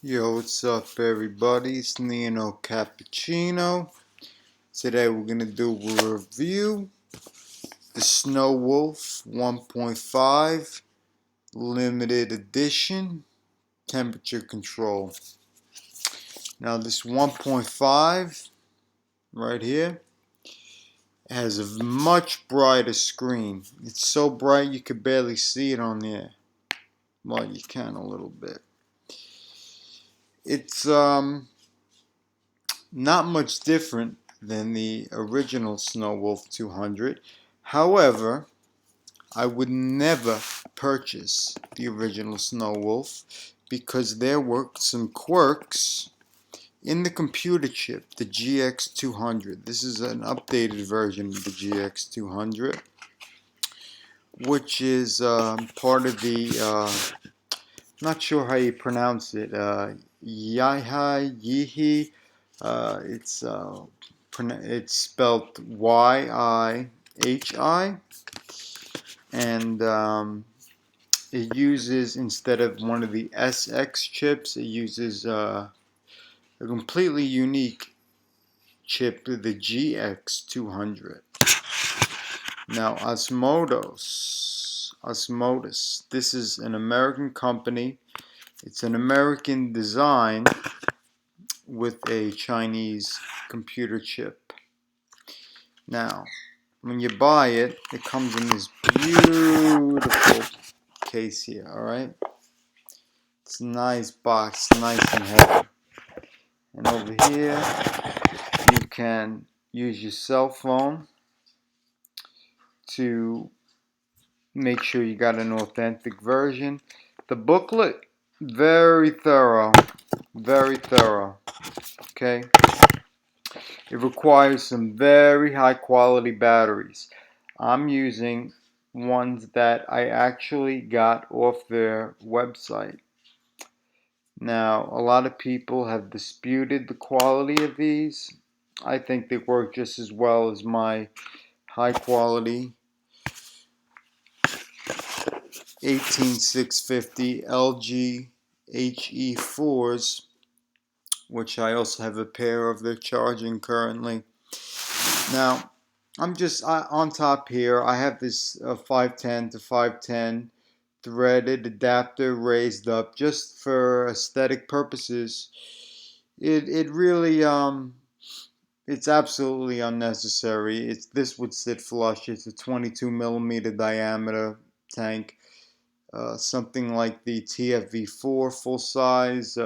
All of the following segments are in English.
Yo, what's up, everybody? It's Nino Cappuccino. Today we're gonna do a review. The Snow Wolf 1.5 limited edition temperature control. Now this 1.5 right here has a much brighter screen. It's so bright you could barely see it on there. Well, you can a little bit. It's not much different than the original Snow Wolf 200. However, I would never purchase the original Snow Wolf because there were some quirks in the computer chip, the GX200. This is an updated version of the GX200, which is part of the, not sure how you pronounce it, Yihi. It's it's spelled YIHI, and it uses, instead of one of the SX chips, it uses a completely unique chip, the GX200. Now, Osmotus, this is an American company. It's an American design with a Chinese computer chip. Now, when you buy it, it comes in this beautiful case here, alright? It's a nice box, nice and heavy. And over here, you can use your cell phone to make sure you got an authentic version. The booklet, very thorough, okay? It requires some very high quality batteries. I'm using ones that I actually got off their website. Now, a lot of people have disputed the quality of these. I think they work just as well as my high quality 18650 LG HE4s, which I also have a pair of. They're charging currently. Now, I'm just on top here. I have this 510 to 510 threaded adapter raised up just for aesthetic purposes. It really it's absolutely unnecessary. This would sit flush. It's a 22 millimeter diameter tank, something like the TFV4 full size.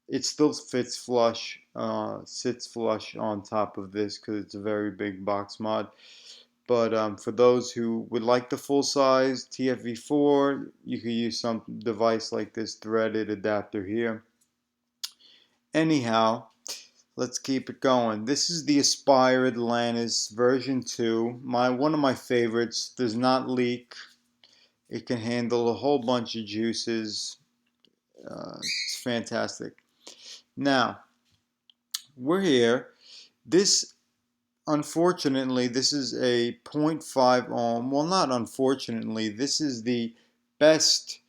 It still fits flush, sits flush on top of this because it's a very big box mod. But for those who would like the full size TFV4, you could use some device like this threaded adapter here. Anyhow, let's keep it going. This is the Aspire Atlantis version 2. One of my favorites. Does not leak. It can handle a whole bunch of juices. It's fantastic. Now, we're here. Unfortunately, this is a 0.5 ohm. Well, not unfortunately. This is the best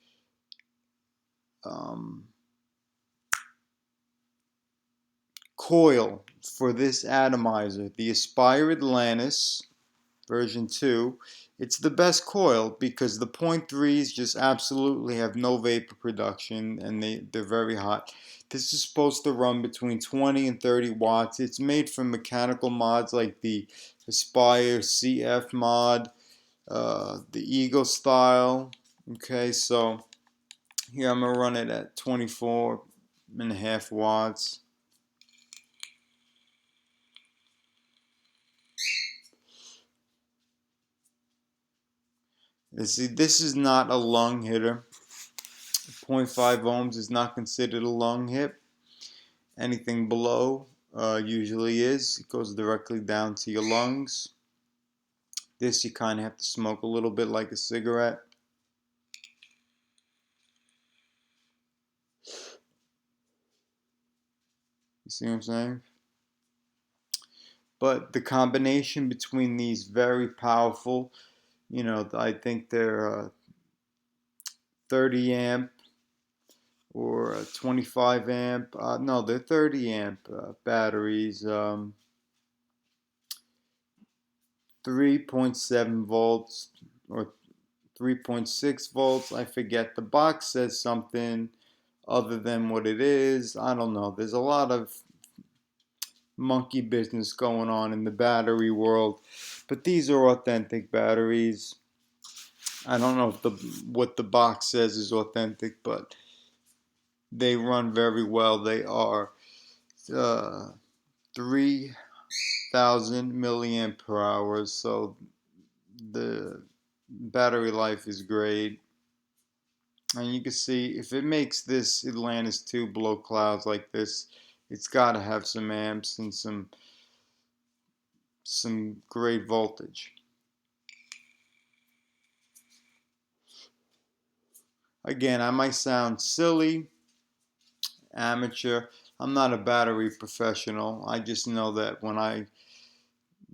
coil for this atomizer. The Aspire Atlantis version 2. It's the best coil because the 0.3s just absolutely have no vapor production, and they're very hot. This is supposed to run between 20 and 30 watts. It's made from mechanical mods like the Aspire CF mod, the Eagle style. Okay, so here I'm going to run it at 24.5 watts. You see, this is not a lung hitter. 0.5 ohms is not considered a lung hit. Anything below usually is. It goes directly down to your lungs. This you kind of have to smoke a little bit like a cigarette. You see what I'm saying? But the combination between these very powerful, I think they're 30 amp or 25 amp. No, they're 30 amp batteries. 3.7 volts or 3.6 volts. I forget. The box says something other than what it is. I don't know. There's a lot of monkey business going on in the battery world, but these are authentic batteries. I don't know if what the box says is authentic, but they run very well. They are 3,000 milliamp per hour, so the battery life is great. And you can see if it makes this Atlantis 2 below clouds like this, it's got to have some amps and some great voltage. Again, I might sound silly, amateur. I'm not a battery professional. I just know that when I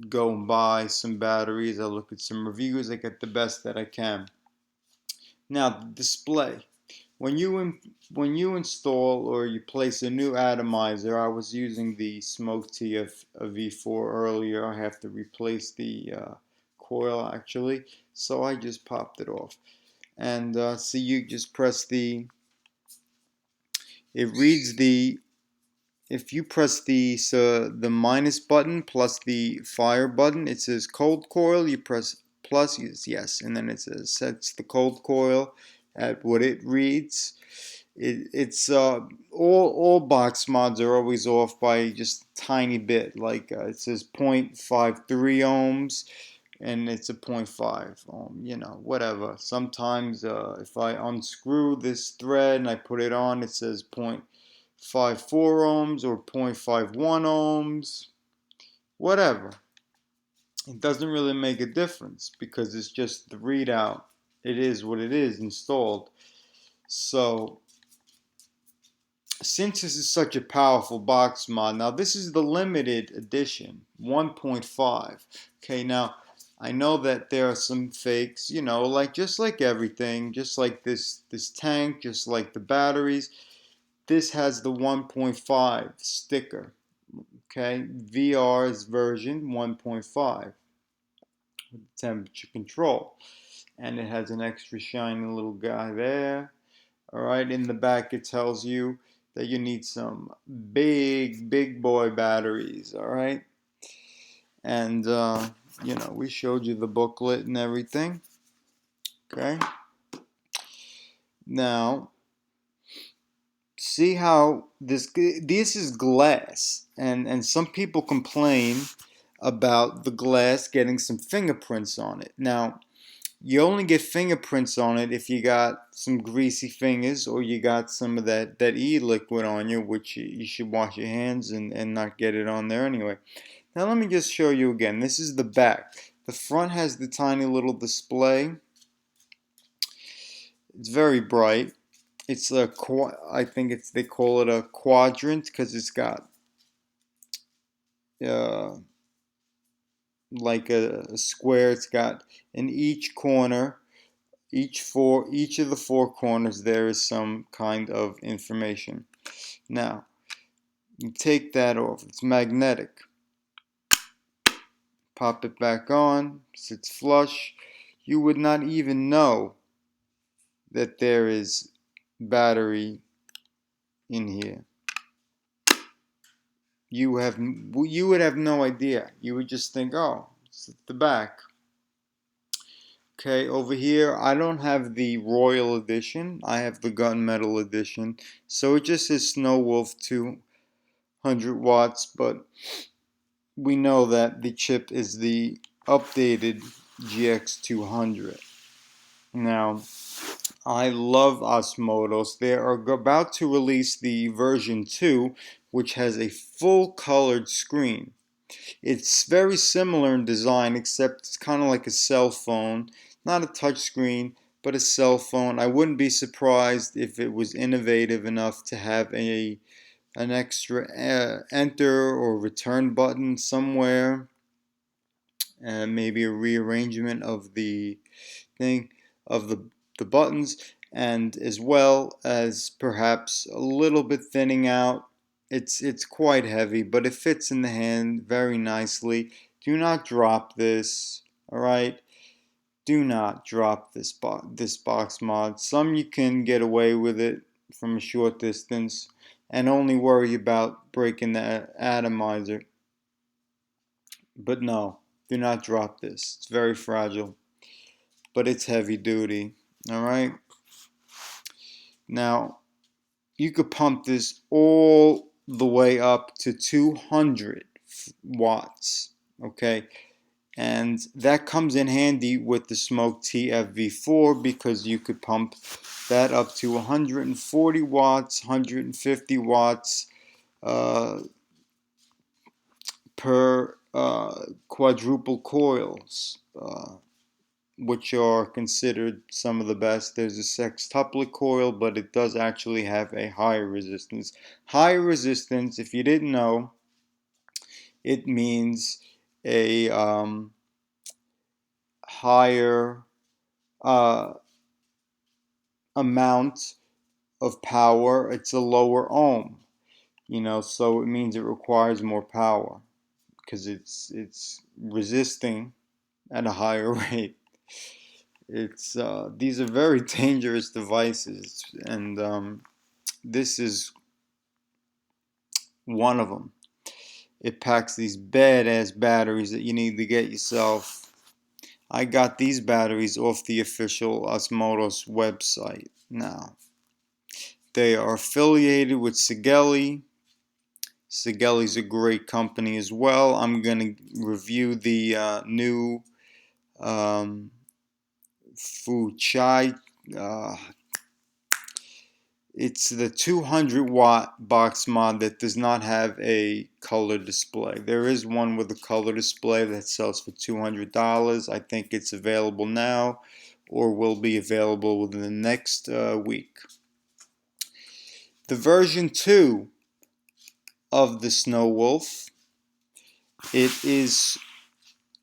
go and buy some batteries, I look at some reviews, I get the best that I can. Now, the display. When you install or you place a new atomizer, I was using the Smoke TF V4 earlier. I have to replace the coil actually, so I just popped it off. And see, you just press it reads if you press the minus button plus the fire button, it says cold coil. You press plus, yes, and then it says sets the cold coil at what it reads. It's all box mods are always off by just a tiny bit. Like it says 0.53 ohms, and it's a 0.5 ohm. Whatever. Sometimes if I unscrew this thread and I put it on, it says 0.54 ohms or 0.51 ohms. Whatever. It doesn't really make a difference because it's just the readout. It is what it is installed. So since this is such a powerful box mod, now this is the limited edition 1.5. Okay, now I know that there are some fakes, like just like everything, just like this tank, just like the batteries. This has the 1.5 sticker. Okay, VR's version 1.5 with temperature control, and it has an extra shiny little guy there. All right, in the back it tells you that you need some big boy batteries. All right, and we showed you the booklet and everything. Okay, now see how this is glass, and some people complain about the glass getting some fingerprints on it. Now, you only get fingerprints on it if you got some greasy fingers or you got some of that e-liquid on you, which you should wash your hands and not get it on there anyway. Now let me just show you again. This is the back. The front has the tiny little display. It's very bright. It's I think they call it a quadrant because it's got uh, like a square. It's got in each corner, each of the four corners there is some kind of information. Now you take that off. It's magnetic. Pop it back on. Sits flush. You would not even know that there is battery in here. You would have no idea. You would just think, oh, it's at the back. Okay, over here, I don't have the Royal Edition. I have the Gunmetal Edition. So it just says Snow Wolf 200 watts, but we know that the chip is the updated GX200. Now, I love Osmodos. They are about to release the version 2, which has a full colored screen. It's very similar in design, except it's kind of like a cell phone. Not a touch screen, but a cell phone. I wouldn't be surprised if it was innovative enough to have an extra enter or return button somewhere. And maybe a rearrangement of the thing, of the buttons. and as well as perhaps a little bit thinning out. It's quite heavy, but it fits in the hand very nicely. Do not drop this, all right? Do not drop this box mod. Some you can get away with it from a short distance and only worry about breaking the atomizer. But no, do not drop this. It's very fragile, but it's heavy duty. All right. Now, you could pump this all the way up to 200 watts. Okay. And that comes in handy with the Smoke TFV4 because you could pump that up to 140 watts, 150 watts per quadruple coils, which are considered some of the best. There's a sextuplet coil, but it does actually have a higher resistance. Higher resistance, if you didn't know, it means a higher amount of power. It's a lower ohm, so it means it requires more power because it's resisting at a higher rate. It's these are very dangerous devices, and this is one of them. It packs these badass batteries that you need to get yourself. I got these batteries off the official Osmotos website. Now, they are affiliated with Sigelei. Sigelei's a great company as well. I'm going to review the new Fuchai. It's the 200 watt box mod that does not have a color display. There is one with a color display that sells for $200. I think it's available now or will be available within the next week. The version 2 of the Snow Wolf, it is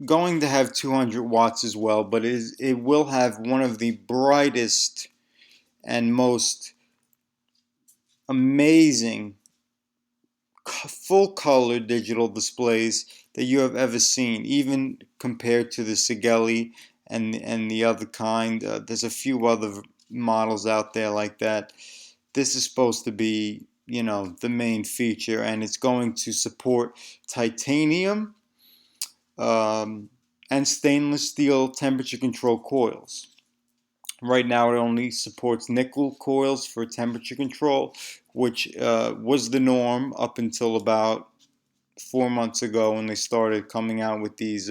going to have 200 watts as well, but it will have one of the brightest and most amazing full color digital displays that you have ever seen, even compared to the Sigelei and the other kind. There's a few other models out there like that. This is supposed to be, the main feature, and it's going to support titanium and stainless steel temperature control coils. Right now it only supports nickel coils for temperature control, which was the norm up until about 4 months ago when they started coming out with these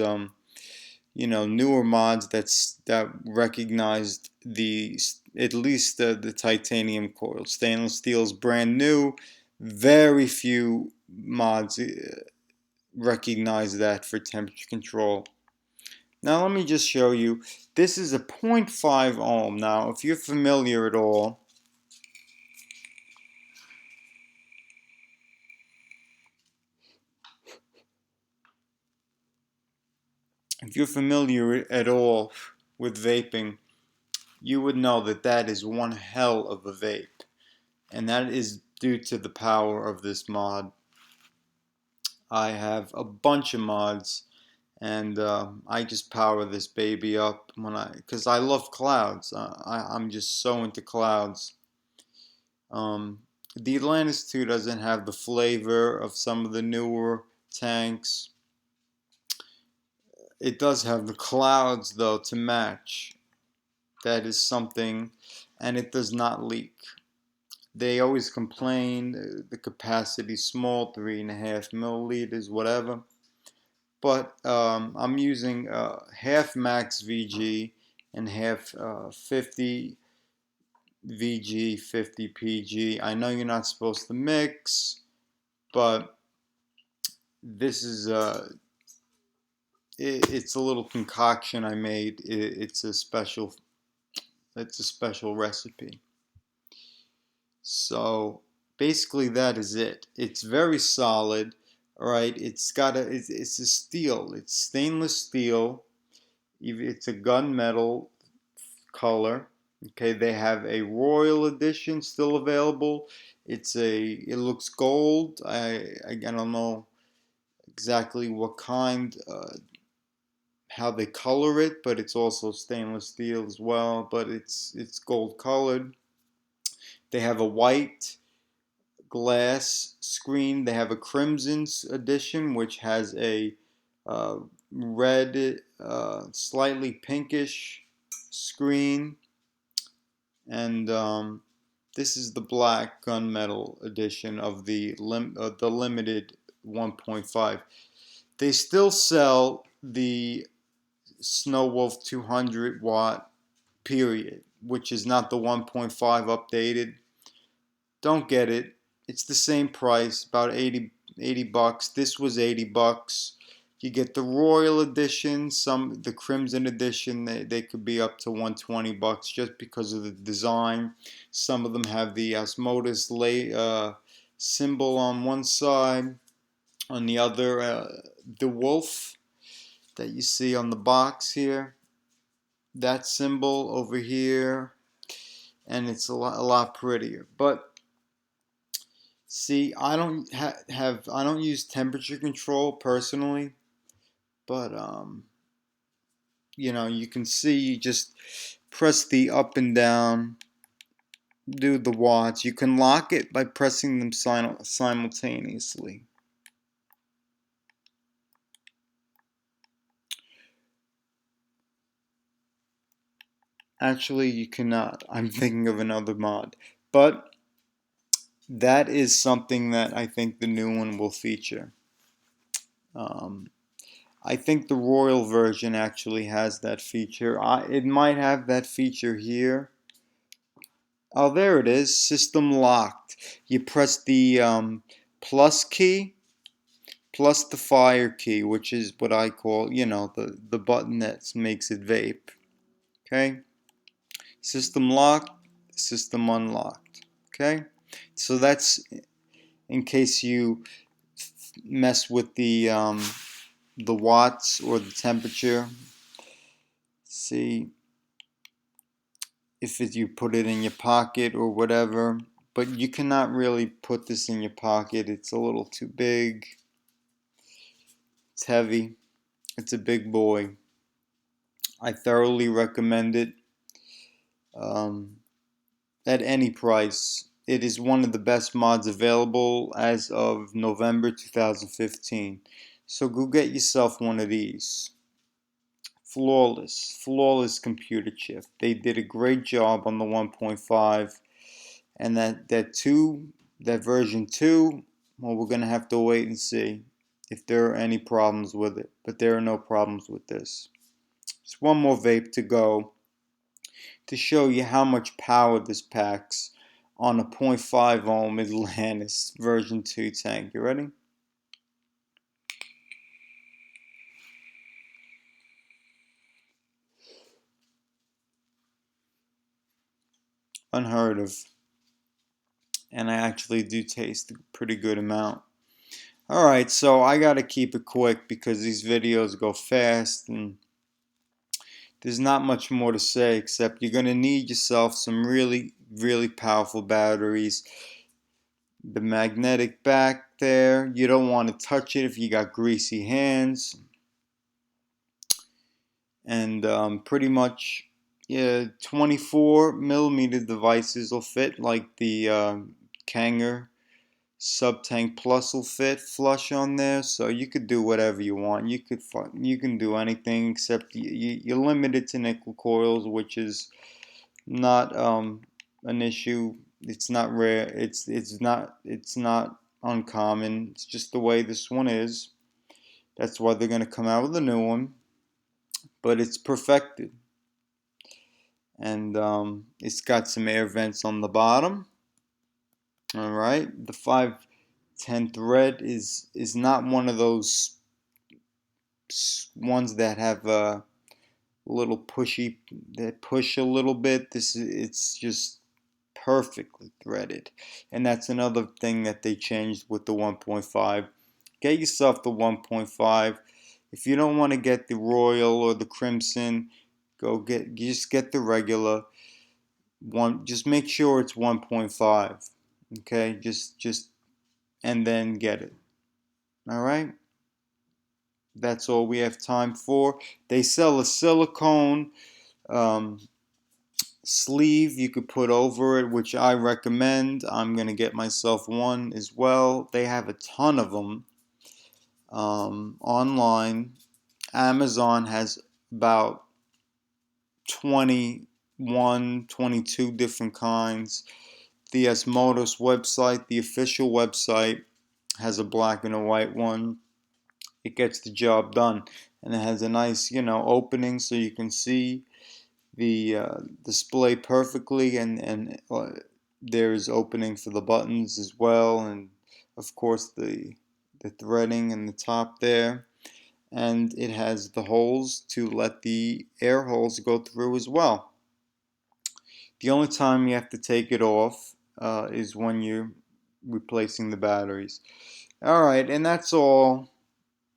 newer mods that recognized at least the titanium coil. Stainless steel is brand new. Very few mods recognize that for temperature control. Now let me just show you. This is a 0.5 ohm. Now if you're familiar at all, with vaping, you would know that that is one hell of a vape. And that is due to the power of this mod. I have a bunch of mods, and I just power this baby up because I love clouds. I'm just so into clouds. The Atlantis 2 doesn't have the flavor of some of the newer tanks. It does have the clouds though to match. That is something, and it does not leak. They always complain the capacity is small, 3.5 milliliters, whatever. But I'm using half max VG and half 50 VG, 50 PG. I know you're not supposed to mix, but this is it's a little concoction I made. It's a special recipe. So basically that is it. It's very solid. All right, it's a steel. It's stainless steel. It's a gunmetal color. Okay, they have a Royal Edition still available. It looks gold. I don't know exactly what kind, how they color it, but it's also stainless steel as well. But it's gold colored. They have a white glass screen. They have a crimson edition, which has a uh, red, slightly pinkish screen, and this is the black gunmetal edition of the limited 1.5. They still sell the Snow Wolf 200 watt period, which is not the 1.5 updated. Don't get it. It's the same price, about 80 bucks. This was 80 bucks. You get the Royal Edition, the Crimson Edition. They could be up to 120 bucks just because of the design. Some of them have the Asmodus symbol on one side, on the other, the wolf that you see on the box here. That symbol over here, and it's a lot prettier. But see, I don't I don't use temperature control personally, but you can see, you just press the up and down, do the watts. You can lock it by pressing them simultaneously. Actually, you cannot. I'm thinking of another mod, but that is something that I think the new one will feature. Um, I think the Royal version actually has that feature. It might have that feature here. Oh, there it is. System locked. You press the plus key plus the fire key, which is what I call, the button that makes it vape. Okay? System locked, system unlocked. Okay? So that's in case you mess with the watts or the temperature. See if you put it in your pocket or whatever, but you cannot really put this in your pocket. It's a little too big. It's heavy. It's a big boy. I thoroughly recommend it um, at any price. It is one of the best mods available as of November 2015. So go get yourself one of these. Flawless computer chip. They did a great job on the 1.5, and that version 2, well, we're gonna have to wait and see if there are any problems with it. But there are no problems with this. Just one more vape to go to show you how much power this packs on a 0.5 ohm Atlantis version 2 tank. You ready? Unheard of. And I actually do taste a pretty good amount. Alright, so I gotta keep it quick because these videos go fast and there's not much more to say except you're gonna need yourself some really powerful batteries. The magnetic back there, you don't want to touch it if you got greasy hands. And pretty much, yeah, 24 millimeter devices will fit, like the Kanger Sub-Tank Plus will fit flush on there. So you could do whatever you want. You can do anything except you're limited to nickel coils, which is not an issue. It's not rare. It's not uncommon. It's just the way this one is. That's why they're gonna come out with a new one. But it's perfected, and it's got some air vents on the bottom. All right, the 510 thread is not one of those ones that have a little pushy, that push a little bit. It's just perfectly threaded, and that's another thing that they changed with the 1.5. Get yourself the 1.5. If you don't want to get the Royal or the Crimson, just get the regular. Just make sure it's 1.5. Okay, just and then get it. All right, that's all we have time for. They sell a silicone um, sleeve you could put over it, which I recommend. I'm gonna get myself one as well. They have a ton of them online. Amazon has about 21, 22 different kinds. The Asmodeus website, the official website, has a black and a white one. It gets the job done, and it has a nice, opening so you can see the display perfectly, and there's opening for the buttons as well, and of course the threading in the top there, and it has the holes to let the air holes go through as well. The only time you have to take it off is when you're replacing the batteries. All right, and that's all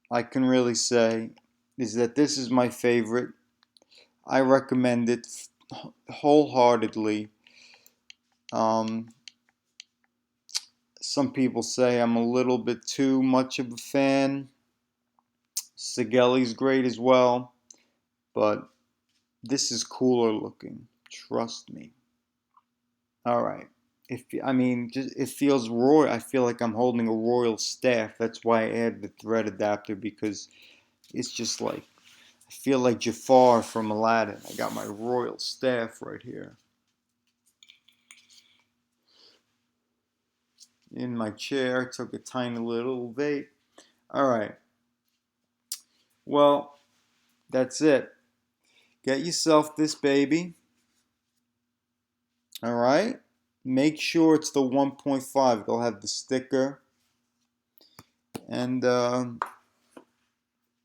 I can really say, is that this is my favorite. I recommend it wholeheartedly. Um, some people say I'm a little bit too much of a fan. Sigelli's great as well, but this is cooler looking. Trust me. All right. Just it feels royal. I feel like I'm holding a royal staff. That's why I added the thread adapter, because it's just like I feel like Jafar from Aladdin. I got my royal staff right here in my chair. Took a tiny little vape. All right. Well, that's it. Get yourself this baby. All right. Make sure it's the 1.5. They'll have the sticker, and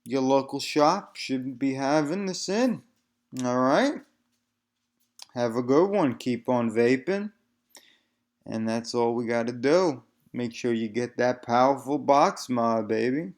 your local shop should be having this in. All right. Have a good one. Keep on vaping. And that's all we got to do. Make sure you get that powerful box mod, baby.